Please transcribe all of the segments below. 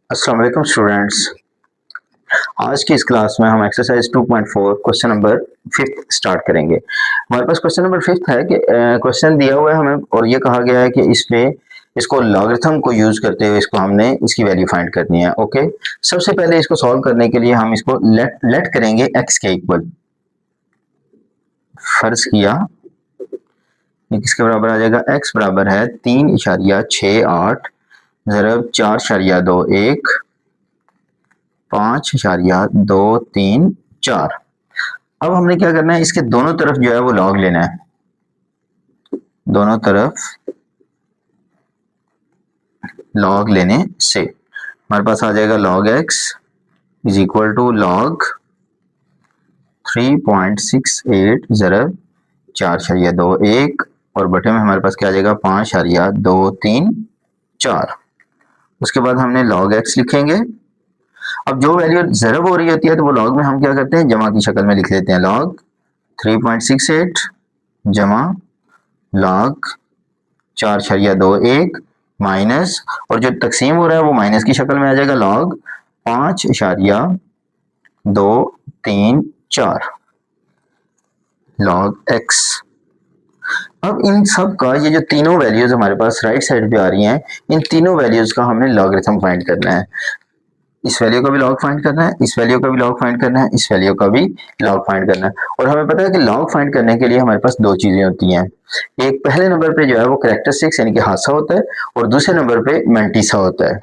अस्सलाम वालेकुम स्टूडेंट्स। आज की इस क्लास में हम एक्सरसाइज 2.4 क्वेश्चन नंबर 5 स्टार्ट करेंगे। हमारे पास क्वेश्चन नंबर 5 है कि क्वेश्चन दिया हुआ है हमें और ये कहा गया है कि इसमें इसको लॉगरिथम को यूज करते हुए इसको हमने इसकी वैल्यू फाइंड करनी है। ओके, सबसे पहले इसको सॉल्व करने के लिए हम इसको लेट करेंगे x के इक्वल। फर्ज किया ये किसके बराबर आ जाएगा, x बराबर है 3.68 ज़रब 4.21 5.234। अब हमने क्या करना है, इसके दोनों तरफ जो है वो लॉग लेना है। दोनों तरफ लॉग लेने से हमारे पास आ जाएगा log x is equal to log 3.68 ज़रब 4.21 और बटे में हमारे पास क्या आ जाएगा 5.234। उसके बाद हमने log x लिखेंगे। अब जो वैल्यू ज़रब हो रही होती है तो वो लॉग में हम क्या करते हैं, जमा की शक्ल में लिख लेते हैं। लॉग 3.68 जमा लॉग 4.21 माइनस, और जो तकसीम हो रहा है वो माइनस की शक्ल में आ जाएगा, लॉग 5.234 लॉग x। अब इन सब का ये जो तीनों वैल्यूज हमारे पास राइट साइड पे आ रही हैं, इन तीनों वैल्यूज का हमने लॉगरिथम फाइंड करना है। इस वैल्यू का भी लॉग फाइंड करना है, इस वैल्यू का भी लॉग फाइंड करना है, इस वैल्यू का भी लॉग फाइंड करना है। और हमें पता है कि लॉग फाइंड करने के लिए हमारे पास दो चीजें होती हैं। एक पहले नंबर पे जो है वो कैरेक्टरिस्टिक्स यानी कि हादसा होता है, और दूसरे नंबर पे मैंटीसा होता है।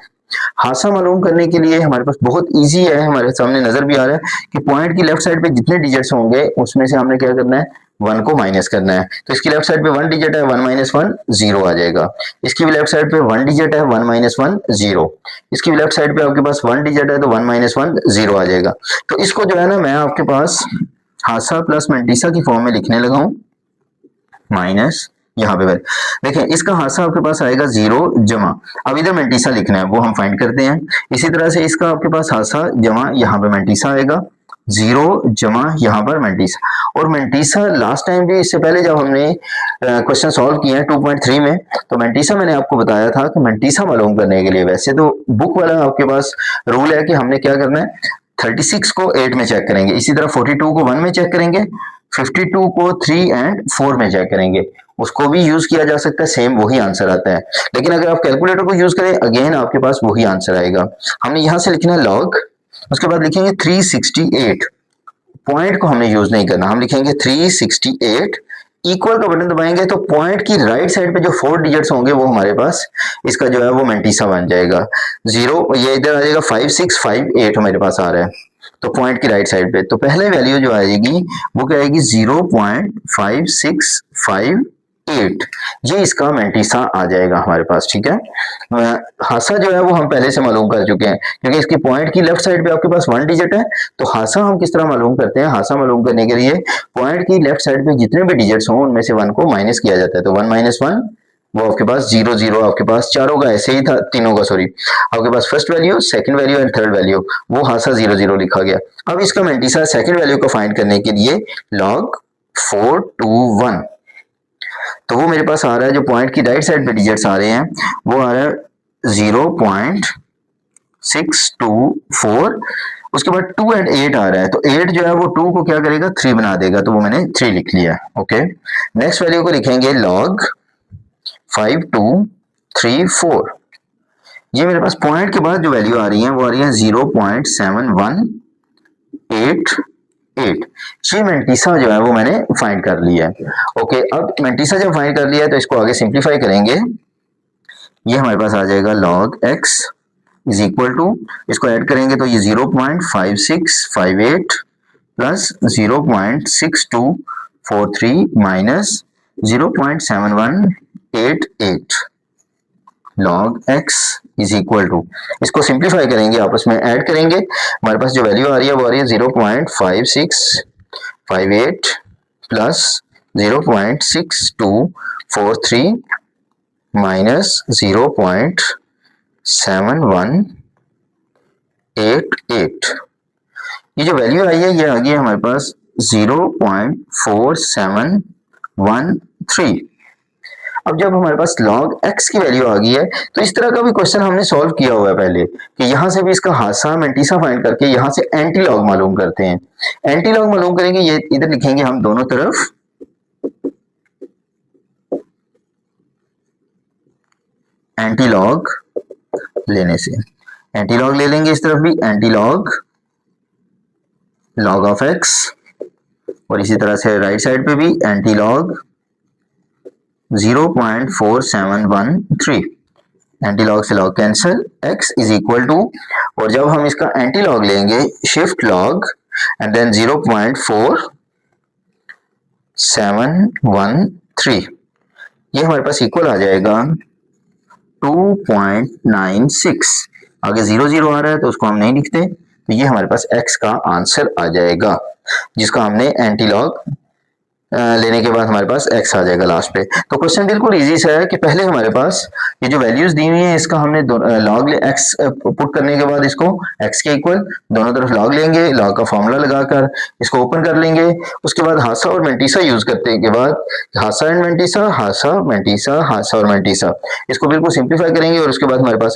हादसा मालूम करने के लिए हमारे पास बहुत इजी है, हमारे सामने नजर भी आ रहा है कि पॉइंट की लेफ्ट साइड पे जितने डिजिट्स होंगे उसमें से हमने क्या करना है, 1 को माइनस करना है। तो इसकी लेफ्ट साइड पे 1 डिजिट है, 1 माइनस 1 0 आ जाएगा। इसकी भी लेफ्ट साइड पे 1 डिजिट है, 1 माइनस 1 0। इसकी भी लेफ्ट साइड पे आपके पास 1 डिजिट है तो 1 माइनस 1 0 आ जाएगा। तो इसको जो है ना मैं आपके पास हादसा प्लस मैंटीसा की फॉर्म में लिखने लगा हूं। माइनस यहाँ पे देखिए इसका हादसा आपके पास आएगा 0 जमा, अब इधर मैंटीसा लिखना है वो हम फाइंड करते हैं। इसी तरह से इसका आपके पास हादसा जमा यहाँ पे मैंटीसा आएगा, 0 जमा यहाँ पर मैंटीसा। और मैंटीसा लास्ट टाइम भी, इससे पहले जब हमने क्वेश्चन सॉल्व किया है 2.3 में, तो मैंटीसा मैंने आपको बताया था कि मैंटीसा मालूम करने के लिए वैसे तो बुक वाला आपके पास रूल है कि हमने क्या करना है, 36 को 8 में चेक करेंगे, इसी तरह 42 को 1 में चेक करेंगे, 52 को 3 एंड 4 में चेक करेंगे। उसको भी यूज किया जा सकता है, सेम वही आंसर आता है। लेकिन अगर आप कैलकुलेटर को यूज करें अगेन आपके पास वही आंसर आएगा। हमने यहां से लिखना है लॉग, उसके बाद लिखेंगे 368, पॉइंट को हमने यूज नहीं करना, हम लिखेंगे 368। इक्वल का बटन दबाएंगे तो पॉइंट की राइट साइड पे जो 4 डिजिट्स होंगे वो हमारे पास इसका जो है वो मैंटीसा बन जाएगा। 0 ये इधर आ जाएगा, 5658 हमारे पास आ रहा है तो पॉइंट की राइट साइड पे, तो पहले वैल्यू जो आएगी वो क्या आएगी, 0.5658। ये इसका मैंटीसा आ जाएगा हमारे पास। ठीक है, हादसा जो है वो हम पहले से मालूम कर चुके हैं क्योंकि इसकी पॉइंट की लेफ्ट साइड पे आपके पास 1 डिजिट है। तो हादसा हम किस तरह मालूम करते हैं, हादसा मालूम करने के लिए पॉइंट की लेफ्ट साइड पे जितने भी डिजिट्स हों उनमें से 1 को माइनस किया जाता है। तो 1 माइनस 1 वो आपके पास 0 0, आपके पास चारों का ऐसे ही था, तीनों का सॉरी, आपके पास first value, second value and third value, वो हादसा 0 0 लिखा गया। अब इसका मैंटीसा सेकंड वैल्यू को फाइंड करने के लिए log 421, तो वो मेरे पास आ रहा है, जो पॉइंट की राइट साइड पे डिजिट्स आ रहे हैं वो आ रहा है 0.624। उसके बाद 2 एंड 8 आ रहा है, तो 8 जो है वो 2 को क्या करेगा, 3 बना देगा, तो वो मैंने 3 लिख लिया। ओके, नेक्स्ट वैल्यू को लिखेंगे log 5234। ये मेरे पास पॉइंट के बाद जो वैल्यू आ रही है वो आ रही है 0.7188। ये मैंटीसा जो है वो मैंने फाइंड कर लिया है। ओके, अब मैंटीसा जब फाइंड कर लिया है तो इसको आगे सिंप्लीफाई करेंगे। ये हमारे पास आ जाएगा log x is equal to, इसको ऐड करेंगे तो ये 0.5658 plus 0.6243 minus 0.7188 log x is equal to, इसको सिंप्लीफाई करेंगे, आपस में ऐड करेंगे, हमारे पास जो वैल्यू आ रही है वो आ रही है 0.5658 प्लस 0.6243 माइनस 0.7188। ये जो वैल्यू आई है ये आ गई है हमारे पास 0.4713। अब जब हमारे पास log x की वैल्यू आ गई है तो इस तरह का भी क्वेश्चन हमने सॉल्व किया हुआ है पहले कि यहां से भी इसका हादसा मैंटीसा फाइंड करके यहां से एंटी लॉग मालूम करते हैं। एंटी लॉग मालूम करेंगे, ये इधर लिखेंगे हम दोनों तरफ एंटी लॉग लेने से, एंटी लॉग ले लेंगे इस तरफ भी antilog log of x, और इसी तरह से राइट साइड पे भी एंटी लॉग 0.4713, एंटी लॉग से log cancel, x is equal to, और जब हम इसका एंटी लॉग लेंगे शिफ्ट लॉग एंड देन 0.4713, ये हमारे पास इक्वल आ जाएगा 2.96। आगे 0 आ रहा है तो उसको हम नहीं लिखते, तो ये हमारे पास x का आंसर आ जाएगा जिसका हमने एंटी लॉग लेने के बाद हमारे पास x आ जाएगा लास्ट पे। तो क्वेश्चन बिल्कुल इजी सा है कि पहले हमारे पास ये जो वैल्यूज दी हुई हैं इसका हमने लॉग x पुट करने के बाद इसको x के इक्वल दोनों तरफ लॉग लेंगे, लॉग का फॉर्मूला लगाकर इसको ओपन कर लेंगे, उसके बाद हादसा और मेंटीसा यूज करने के बाद हादसा एंड मेंटीसा, हादसा मेंटीसा, हादसा और मेंटीसा, इसको बिल्कुल सिंप्लीफाई करेंगे और उसके बाद हमारे पास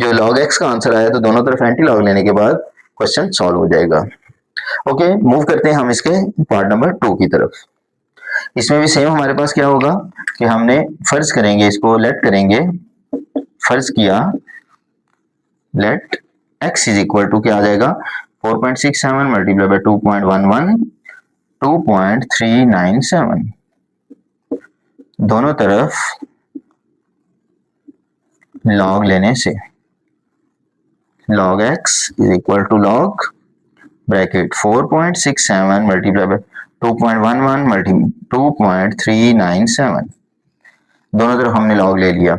जो लॉग x का आंसर आया तो दोनों तरफ एंटी लॉग लेने के बाद क्वेश्चन सॉल्व हो जाएगा। ओके, मूव करते हैं हम इसके पार्ट नंबर 2 की तरफ। इसमें भी सेम हमारे पास क्या होगा कि हमने फर्ज करेंगे, इसको लेट करेंगे, फर्ज किया let x is equal to क्या आ जाएगा 4.67 मल्टीप्लाई बाय 2.11 2.397, दोनों तरफ लॉग लेने से log x is equal to log bracket 4.67 multiply by 2.11 multiply 2.397, दोनों तरफ हमने लॉग ले लिया।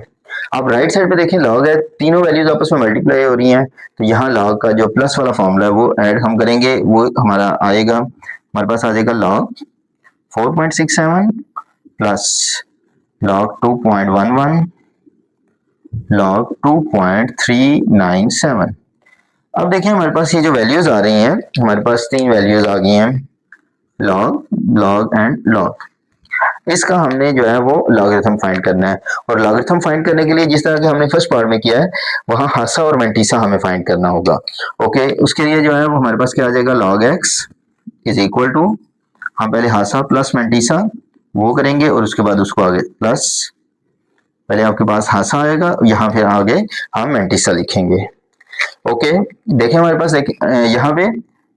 अब राइट साइड पे देखें लॉग है, तीनों वैल्यूज आपस में मल्टीप्लाई हो रही हैं, तो यहाँ लॉग का जो प्लस वाला फॉर्मूला है वो ऐड हम करेंगे, वो हमारा आएगा, हमारे पास आ जाएगा लॉग 4.67 प्लस लॉग 2.11 लॉग 2.397। अब देखिए हमारे पास ये जो वैल्यूज आ रही हैं, हमारे पास 3 वैल्यूज आ गई हैं, लॉग, लॉग एंड लॉग। इसका हमने जो है वो लॉगरिथम फाइंड करना है, और लॉगरिथम फाइंड करने के लिए जिस तरह के हमने फर्स्ट पार्ट में किया है वहां हादसा और मेंटीसा हमें फाइंड करना होगा। ओके, उसके लिए जो है वो हमारे पास क्या आ जाएगा log x is equal to, हम पहले हादसा प्लस मेंटीसा वो करेंगे और उसके बाद उसको आगे प्लस, पहले आपके पास हादसा आएगा, यहाँ फिर आगे हम मेंटीसा लिखेंगे। ओके, देखिए हमारे पास यहाँ पे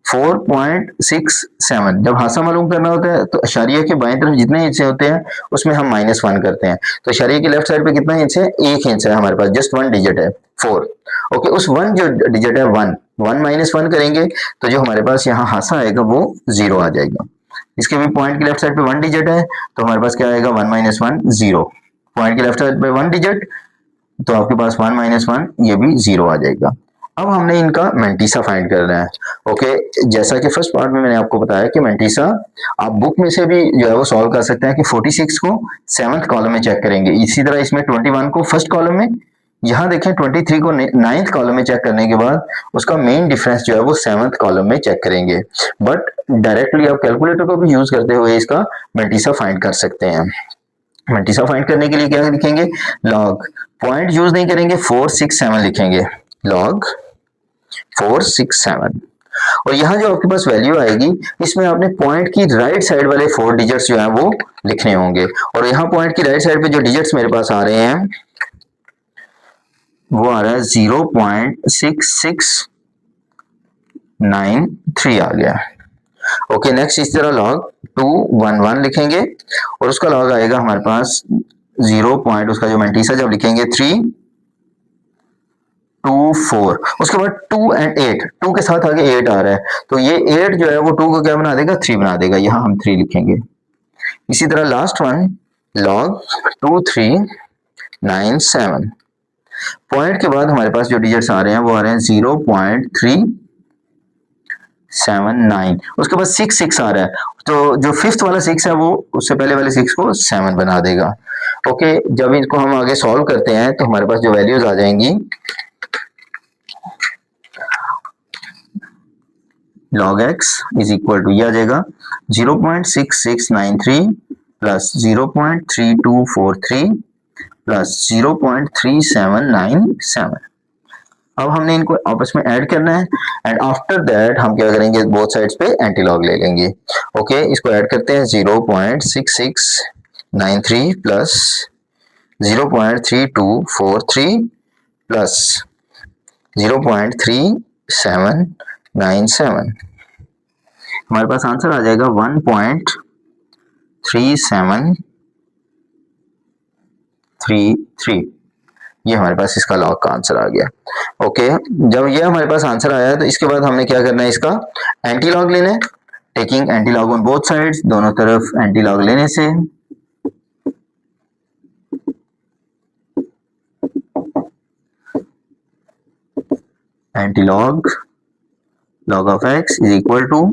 4.67, जब हादसा मालूम करना होता है तो अशारिया के बाएं तरफ जितने हिस्से होते हैं उसमें हम -1 करते हैं, तो अशारिया के लेफ्ट साइड पे कितना इंच है, 1 इंच है हमारे पास, जस्ट 1 डिजिट है 4। ओके, उस 1 जो डिजिट है 1 -1 करेंगे तो जो हमारे पास यहाँ हादसा आएगा वो 0 आ जाएगा। इसके भी पॉइंट के लेफ्ट साइड पे 1 डिजिट है तो हमारे पास क्या आएगा 1 - 1 0, पॉइंट के लेफ्ट साइड पे 1 डिजिट तो आपके पास 1 - 1 ये भी 0 आ जाएगा। अब हमने इनका मेंटीसा फाइंड करना है। ओके, जैसा कि फर्स्ट पार्ट में मैंने आपको बताया कि मेंटीसा आप बुक में से भी जो है वो सॉल्व कर सकते हैं कि 46 को 7th कॉलम में चेक करेंगे, इसी तरह इसमें 21 को फर्स्ट कॉलम में, यहाँ देखें 23 को 9th कॉलम में चेक करने के बाद उसका मेन डिफरेंस जो है वो 7th कॉलम में चेक करेंगे, बट डायरेक्टली आप कैलकुलेटर को भी यूज करते हुए इसका मेंटीसा फाइंड कर सकते हैं। मेंटीसा फाइंड करने के लिए क्या लिखेंगे, लॉग, पॉइंट यूज नहीं करेंगे, 467 लिखेंगे, लॉग 467, और यहाँ जो आपके पास वैल्यू आएगी इसमें आपने पॉइंट की राइट साइड वाले 4 डिजिट्स जो हैं वो लिखने होंगे, और यहाँ पॉइंट की राइट साइड पे जो डिजिट्स मेरे पास आ रहे हैं वो आ रहा है 0.6693 आ गया। ओके, नेक्स्ट इस तरह log 211 लिखेंगे और उसका log आएगा हमारे पास 0. उसका जो मेंटीसा जब लिखेंगे 324, उसके बाद 2 एंड 8, 2 के साथ आगे 8 आ रहा है तो ये 8 जो है वो 2 को क्या बना देगा, 3 बना देगा, यहाँ हम 3 लिखेंगे। इसी तरह लास्ट वन log 2397, पॉइंट के बाद हमारे पास जो डिजिट्स आ रहे हैं वो आ रहे हैं 0.379, उसके बाद 6 आ रहा है तो जो 5th वाला 6 है वो उससे पहले वाले 6 को 7 बना देगा। ओके, जब इनको हम आगे सॉल्व करते हैं तो हमारे पास जो वैल्यूज आ जाएंगी, log x is equal to ये आ जाएगा 0.6693 प्लस 0.3243 प्लस 0.3797। अब हमने इनको आपस में ऐड करना है एंड आफ्टर दैट हम क्या करेंगे, बोथ साइड्स पे एंटी लॉग ले लेंगे। ओके, इसको ऐड करते हैं 0.6693 प्लस 0.3243 प्लस 0.3797। हमारे पास आंसर आ जाएगा 1.3733। ये हमारे पास इसका लॉग का आंसर आ गया। ओके, जब ये हमारे पास आंसर आया तो इसके बाद हमने क्या करना है, इसका एंटी लॉग लेना है। Taking anti log on both sides, दोनों तरफ एंटी लॉग लेने से anti log log of x is equal to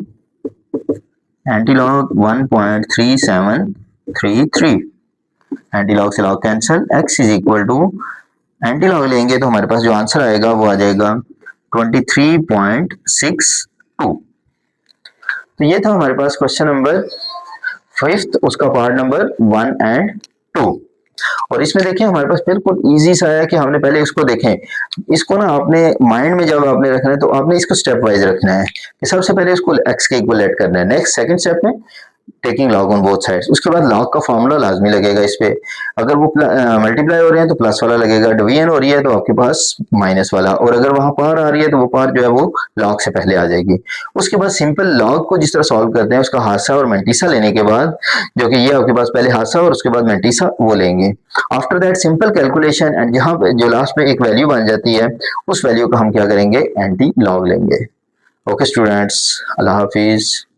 anti log 1.3733। Anti log से log cancel, x is equal to anti log लेंगे तो हमारे पास जो आंसर आएगा वो आ जाएगा 23.62। तो ये था हमारे पास क्वेश्चन नंबर 5th, उसका पार्ट नंबर 1 एंड 2। और इसमें देखें हमारे पास बिल्कुल इजी सा है कि हमने पहले इसको देखें, इसको ना आपने माइंड में जब आपने रखना है तो आपने इसको स्टेप वाइज रखना है कि सबसे पहले इसको x के इक्वल ऐड करना है, नेक्स्ट सेकंड स्टेप में taking log on both sides, उसके बाद लॉग का फॉर्मूला लाजमी लगेगा इस पे। अगर वो मल्टीप्लाई हो रहे हैं तो प्लस वाला लगेगा, डिवीजन हो रही है तो आपके पास माइनस वाला, और अगर वहां पार आ रही है तो वो पार जो है वो लॉग से पहले आ जाएगी। उसके बाद सिंपल लॉग को जिस तरह सॉल्व करते हैं उसका हादसा और मेंटीसा लेने के बाद, जो कि ये आपके पास पहले हादसा और उसके बाद मेंटीसा वो लेंगे। After that simple calculation and जहां पे जो लास्ट में एक वैल्यू बन जाती है उस वैल्यू का हम क्या करेंगे, एंटी लॉग लेंगे। ओके स्टूडेंट्स, अल्लाह हाफिज।